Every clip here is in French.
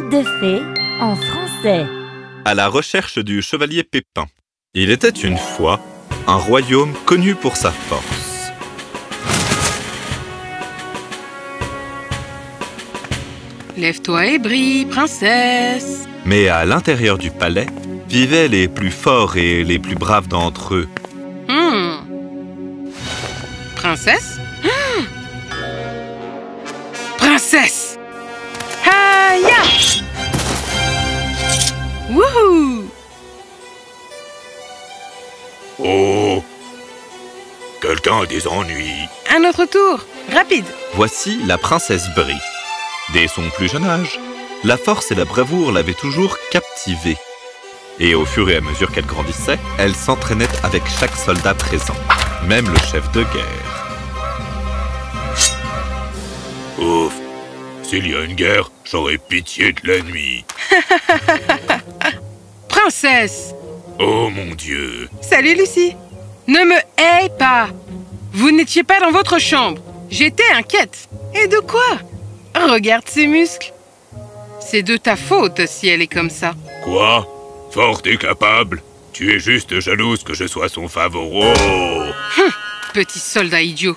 Conte de fées en français. À la recherche du chevalier Pépin. Il était une fois un royaume connu pour sa force. Lève-toi et brille, princesse. Mais à l'intérieur du palais vivaient les plus forts et les plus braves d'entre eux. Princesse? Princesse! Aïe! Wouhou! Oh! Quelqu'un a des ennuis. Un autre tour, rapide. Voici la princesse Brie. Dès son plus jeune âge, la force et la bravoure l'avaient toujours captivée. Et au fur et à mesure qu'elle grandissait, elle s'entraînait avec chaque soldat présent, même le chef de guerre. Ouf! S'il y a une guerre, j'aurais pitié de l'ennemi. Princesse! Oh mon Dieu! Salut Lucie! Ne me hais pas! Vous n'étiez pas dans votre chambre. J'étais inquiète. Et de quoi? Regarde ses muscles. C'est de ta faute si elle est comme ça. Quoi? Forte et capable? Tu es juste jalouse que je sois son favori. Petit soldat idiot.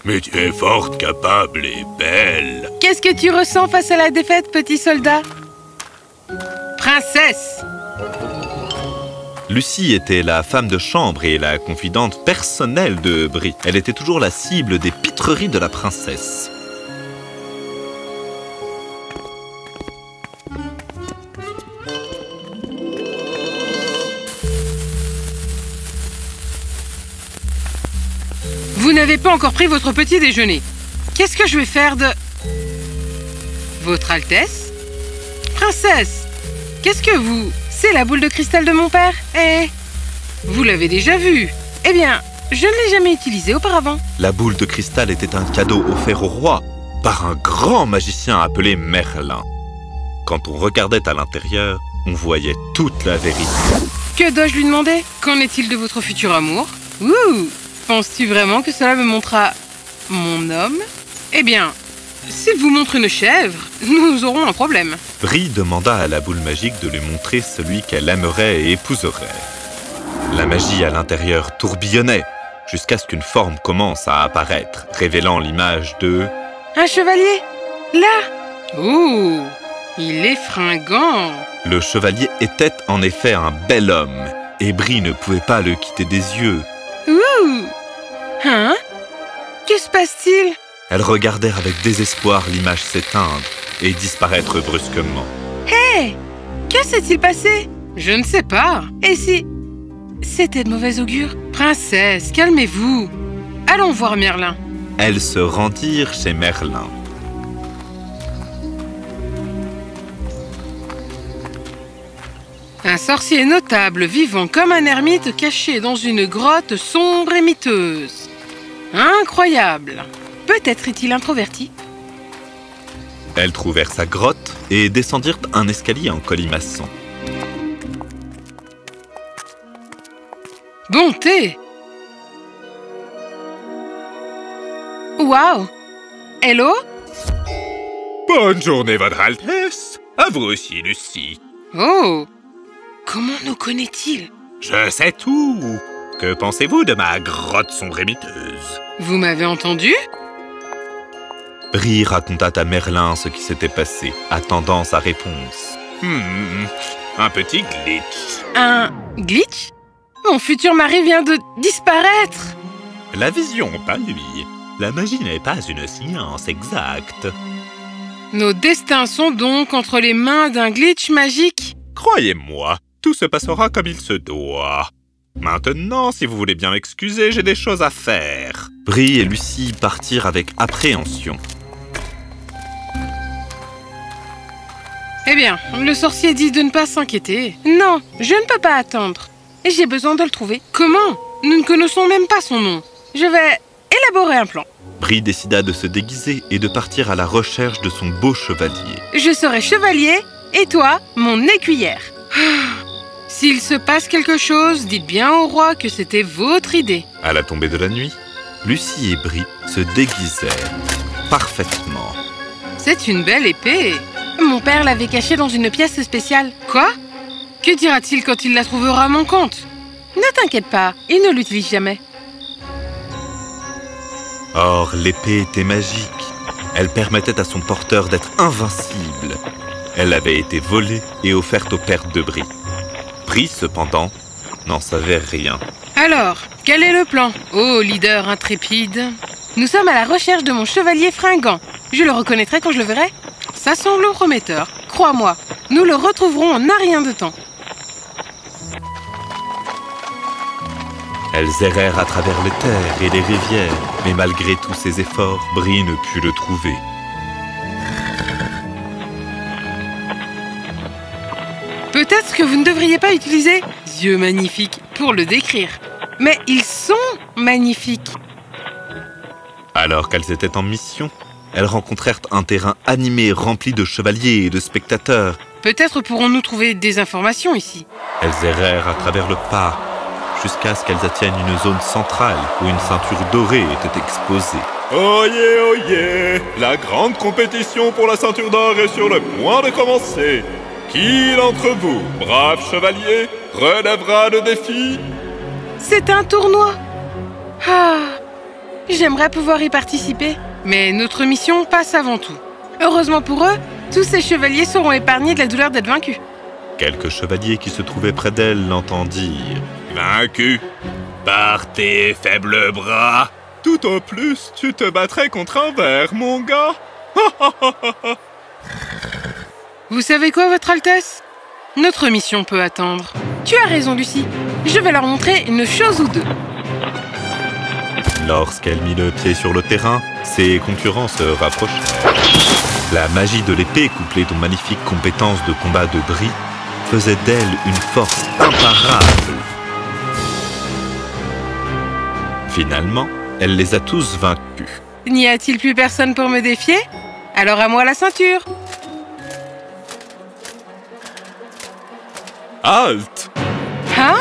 Mais tu es forte, capable et belle. Qu'est-ce que tu ressens face à la défaite, petit soldat? Princesse! Lucie était la femme de chambre et la confidente personnelle de Brie. Elle était toujours la cible des pitreries de la princesse. Vous n'avez pas encore pris votre petit déjeuner. Qu'est-ce que je vais faire de... Votre Altesse? Princesse, qu'est-ce que vous... C'est la boule de cristal de mon père? Eh, vous l'avez déjà vue. Eh bien, je ne l'ai jamais utilisée auparavant. La boule de cristal était un cadeau offert au roi par un grand magicien appelé Merlin. Quand on regardait à l'intérieur, on voyait toute la vérité. Que dois-je lui demander? Qu'en est-il de votre futur amour? Ouh! Penses-tu vraiment que cela me montrera mon homme? Eh bien, s'il vous montre une chèvre, nous aurons un problème. Brie demanda à la boule magique de lui montrer celui qu'elle aimerait et épouserait. La magie à l'intérieur tourbillonnait jusqu'à ce qu'une forme commence à apparaître, révélant l'image de... Un chevalier? Là! Ouh! Il est fringant! Le chevalier était en effet un bel homme, et Brie ne pouvait pas le quitter des yeux. Ouh! Hein? Que se passe-t-il? Elle regardait avec désespoir l'image s'éteindre et disparaître brusquement. Hé! Que s'est-il passé? Je ne sais pas. Et si... C'était de mauvais augure? Princesse, calmez-vous. Allons voir Merlin. Elles se rendirent chez Merlin. Un sorcier notable vivant comme un ermite caché dans une grotte sombre et miteuse. Incroyable! Peut-être est-il introverti. Elles trouvèrent sa grotte et descendirent un escalier en colimaçon. Bonté! Waouh! Hello? Bonne journée, Votre Altesse. À vous aussi, Lucie. Oh! Comment nous connaît-il? Je sais tout. Que pensez-vous de ma grotte sombre et miteuse? Vous m'avez entendu? Brie raconta à Merlin ce qui s'était passé, attendant sa réponse. Un petit glitch. Un glitch? Mon futur mari vient de disparaître! La vision, pas lui. La magie n'est pas une science exacte. Nos destins sont donc entre les mains d'un glitch magique. Croyez-moi, tout se passera comme il se doit. Maintenant, si vous voulez bien m'excuser, j'ai des choses à faire. Brie et Lucie partirent avec appréhension. Eh bien, le sorcier dit de ne pas s'inquiéter. Non, je ne peux pas attendre. J'ai besoin de le trouver. Comment? Nous ne connaissons même pas son nom. Je vais élaborer un plan. Brie décida de se déguiser et de partir à la recherche de son beau chevalier. Je serai chevalier et toi, mon écuyère. S'il se passe quelque chose, dites bien au roi que c'était votre idée. À la tombée de la nuit, Lucie et Brie se déguisèrent parfaitement. C'est une belle épée. Mon père l'avait cachée dans une pièce spéciale. Quoi? Que dira-t-il quand il la trouvera à mon compte? Ne t'inquiète pas, il ne l'utilise jamais. Or, l'épée était magique. Elle permettait à son porteur d'être invincible. Elle avait été volée et offerte au père de Brie. Brie, cependant, n'en savait rien. Alors, quel est le plan? Oh, leader intrépide. Nous sommes à la recherche de mon chevalier fringant. Je le reconnaîtrai quand je le verrai. Ça semble prometteur. Crois-moi, nous le retrouverons en un rien de temps. Elles errèrent à travers les terres et les rivières, mais malgré tous ses efforts, Brie ne put le trouver. Peut-être que vous ne devriez pas utiliser « yeux magnifiques » pour le décrire. Mais ils sont magnifiques. Alors qu'elles étaient en mission, elles rencontrèrent un terrain animé rempli de chevaliers et de spectateurs. Peut-être pourrons-nous trouver des informations ici. Elles errèrent à travers le parc, jusqu'à ce qu'elles atteignent une zone centrale où une ceinture dorée était exposée. Oyez, oyez! La grande compétition pour la ceinture d'or est sur le point de commencer. Qui d'entre vous, brave chevalier, relèvera le défi? C'est un tournoi. Ah, j'aimerais pouvoir y participer. Mais notre mission passe avant tout. Heureusement pour eux, tous ces chevaliers seront épargnés de la douleur d'être vaincus. Quelques chevaliers qui se trouvaient près d'elle l'entendirent. Vaincu par tes faibles bras. Tout au plus, tu te battrais contre un ver, mon gars. Vous savez quoi, Votre Altesse? Notre mission peut attendre. Tu as raison, Lucie. Je vais leur montrer une chose ou deux. Lorsqu'elle mit le pied sur le terrain, ses concurrents se rapprochèrent. La magie de l'épée, couplée aux magnifiques compétences de combat de Brie, faisait d'elle une force imparable. Finalement, elle les a tous vaincus. N'y a-t-il plus personne pour me défier? Alors à moi la ceinture. Halte! Hein?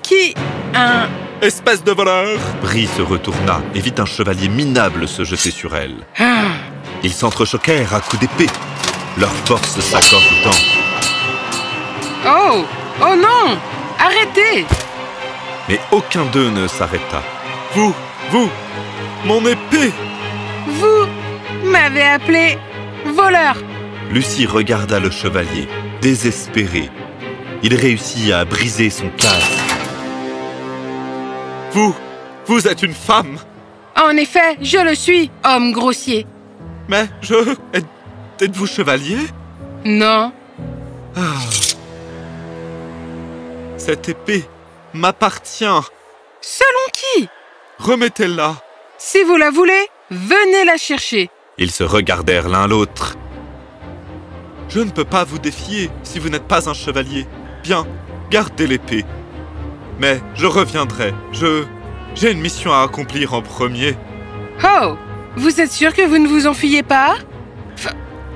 Qui? Un... Espèce de voleur! Brie se retourna et vit un chevalier minable se jeter sur elle. Ah. Ils s'entrechoquèrent à coups d'épée, leurs forces s'accordant. Oh! Oh non! Arrêtez! Mais aucun d'eux ne s'arrêta. Vous, mon épée! Vous m'avez appelé voleur. Lucie regarda le chevalier, désespéré. Il réussit à briser son casque. Vous êtes une femme! En effet, je le suis, homme grossier. Mais êtes-vous chevalier? Non. Ah. Cette épée m'appartient. Selon qui? Remettez-la. Si vous la voulez, venez la chercher. Ils se regardèrent l'un l'autre. Je ne peux pas vous défier si vous n'êtes pas un chevalier. Bien, gardez l'épée. Mais je reviendrai. J'ai une mission à accomplir en premier. Oh! Vous êtes sûr que vous ne vous enfuyez pas?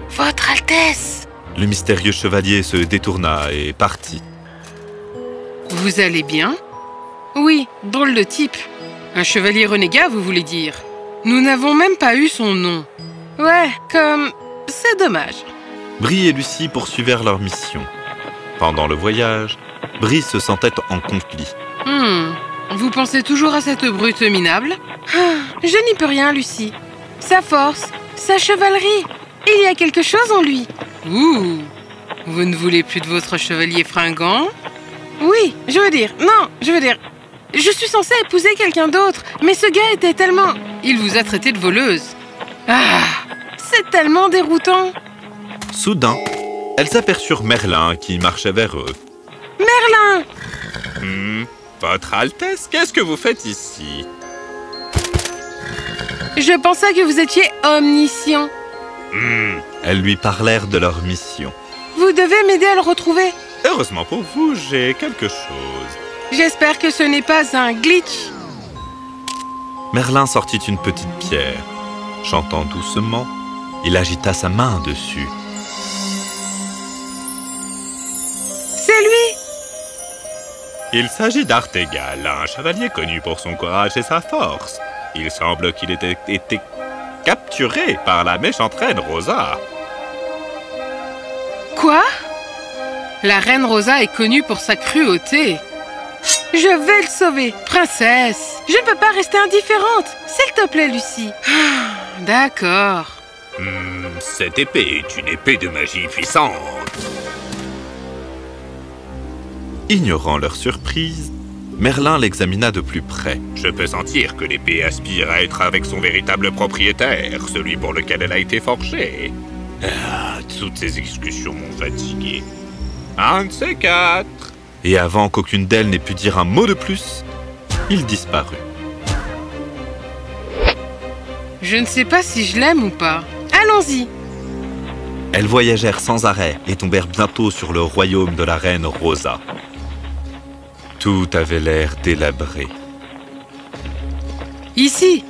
Votre Altesse! Le mystérieux chevalier se détourna et partit. Vous allez bien? Oui, drôle de type. Un chevalier renégat, vous voulez dire? Nous n'avons même pas eu son nom. Ouais, comme... c'est dommage. Brie et Lucie poursuivirent leur mission. Pendant le voyage, Brie se sentait en conflit. Vous pensez toujours à cette brute minable? Je n'y peux rien, Lucie. Sa force, sa chevalerie, il y a quelque chose en lui. Ouh! Vous ne voulez plus de votre chevalier fringant? Oui, je veux dire, je suis censée épouser quelqu'un d'autre, mais ce gars était tellement... Il vous a traité de voleuse. Ah! C'est tellement déroutant. Soudain, elles aperçurent Merlin qui marchait vers eux. Merlin! Votre Altesse, qu'est-ce que vous faites ici? Je pensais que vous étiez omniscient. Elles lui parlèrent de leur mission. Vous devez m'aider à le retrouver. Heureusement pour vous, j'ai quelque chose. J'espère que ce n'est pas un glitch. Merlin sortit une petite pierre. Chantant doucement, il agita sa main dessus. C'est lui! Il s'agit d'Artégal, un chevalier connu pour son courage et sa force. Il semble qu'il ait été capturé par la méchante reine Rosa. Quoi? La reine Rosa est connue pour sa cruauté. Je vais le sauver, princesse. Je ne peux pas rester indifférente. S'il te plaît, Lucie. D'accord. Cette épée est une épée de magie puissante. Ignorant leur surprise, Merlin l'examina de plus près. Je peux sentir que l'épée aspire à être avec son véritable propriétaire, celui pour lequel elle a été forgée. Toutes ces discussions m'ont fatigué. Un de ces quatre. Et avant qu'aucune d'elles n'ait pu dire un mot de plus, il disparut. Je ne sais pas si je l'aime ou pas. Allons-y. Elles voyagèrent sans arrêt et tombèrent bientôt sur le royaume de la reine Rosa. Tout avait l'air délabré. Ici.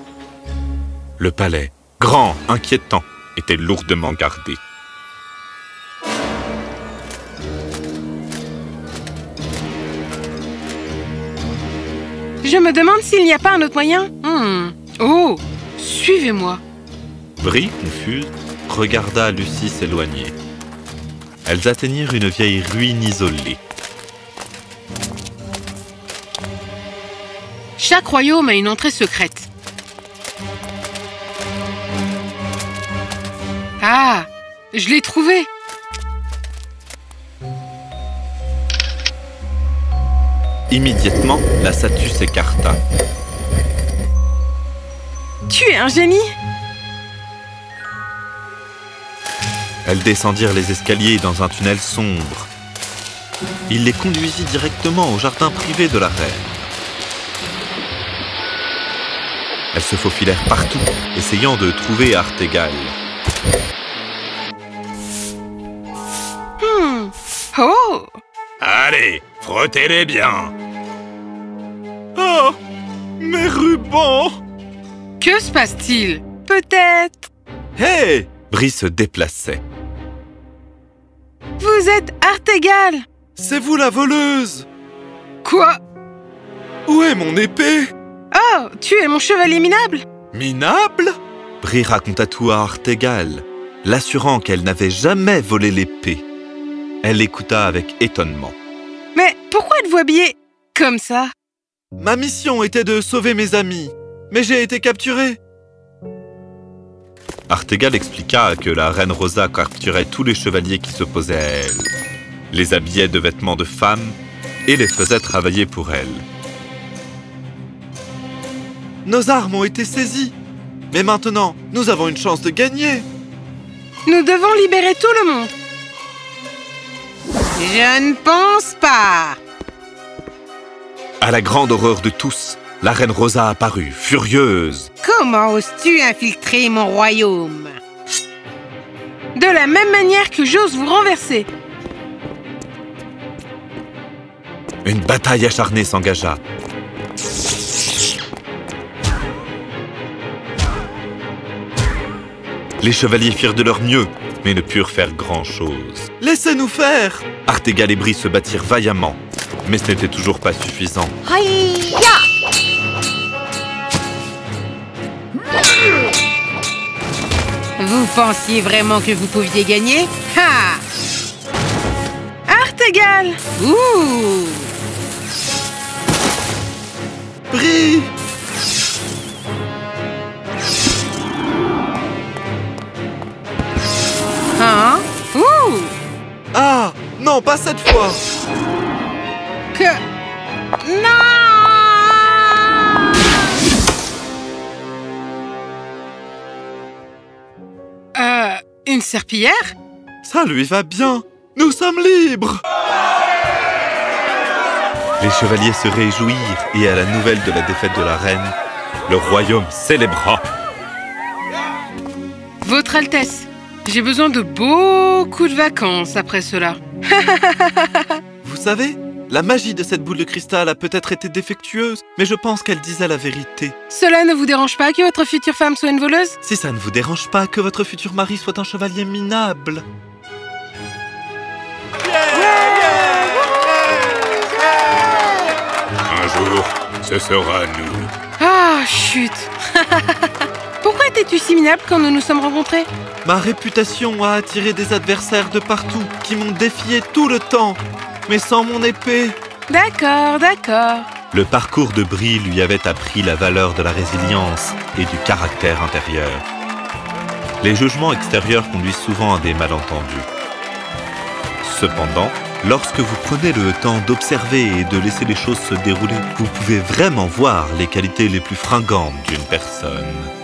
Le palais, grand, inquiétant, était lourdement gardé. Je me demande s'il n'y a pas un autre moyen. Oh, suivez-moi. Brie, confuse, regarda Lucie s'éloigner. Elles atteignirent une vieille ruine isolée. Chaque royaume a une entrée secrète. Ah, je l'ai trouvé. Immédiatement, la statue s'écarta. Tu es un génie. Elles descendirent les escaliers dans un tunnel sombre. Il les conduisit directement au jardin privé de la reine. Elles se faufilèrent partout, essayant de trouver Artégal. Oh! Allez, frottez-les bien. Oh, mes rubans! Que se passe-t-il? Peut-être. Hé! Brie se déplaçait. Vous êtes Artégal. C'est vous la voleuse! Quoi? Où est mon épée? Oh, tu es mon chevalier minable? Minable? Brie raconta tout à Artégal, l'assurant qu'elle n'avait jamais volé l'épée. Elle l'écouta avec étonnement. Mais pourquoi êtes-vous habillé comme ça? Ma mission était de sauver mes amis, mais j'ai été capturé. Artégal expliqua que la reine Rosa capturait tous les chevaliers qui s'opposaient à elle, les habillait de vêtements de femmes et les faisait travailler pour elle. Nos armes ont été saisies, mais maintenant, nous avons une chance de gagner. Nous devons libérer tout le monde. Je ne pense pas. À la grande horreur de tous, la reine Rosa apparut, furieuse. Comment oses-tu infiltrer mon royaume? De la même manière que j'ose vous renverser. Une bataille acharnée s'engagea. Les chevaliers firent de leur mieux, mais ne purent faire grand-chose. Laissez-nous faire! Artégal et Brie se battirent vaillamment, mais ce n'était toujours pas suffisant. Vous pensiez vraiment que vous pouviez gagner? Ha! Artégal! Ouh! Brie! Hein? Ouh! Ah! Non, pas cette fois! Que... Non! Une serpillière? Ça lui va bien! Nous sommes libres! Les chevaliers se réjouirent et à la nouvelle de la défaite de la reine, le royaume célébra. Votre Altesse, j'ai besoin de beaucoup de vacances après cela. Vous savez, la magie de cette boule de cristal a peut-être été défectueuse, mais je pense qu'elle disait la vérité. Cela ne vous dérange pas que votre future femme soit une voleuse? Si ça ne vous dérange pas que votre futur mari soit un chevalier minable. Un jour, ce sera nous. Ah, chut! Pourquoi étais-tu si minable quand nous nous sommes rencontrés? Ma réputation a attiré des adversaires de partout qui m'ont défié tout le temps, mais sans mon épée. D'accord, d'accord. Le parcours de Brie lui avait appris la valeur de la résilience et du caractère intérieur. Les jugements extérieurs conduisent souvent à des malentendus. Cependant, lorsque vous prenez le temps d'observer et de laisser les choses se dérouler, vous pouvez vraiment voir les qualités les plus fringantes d'une personne.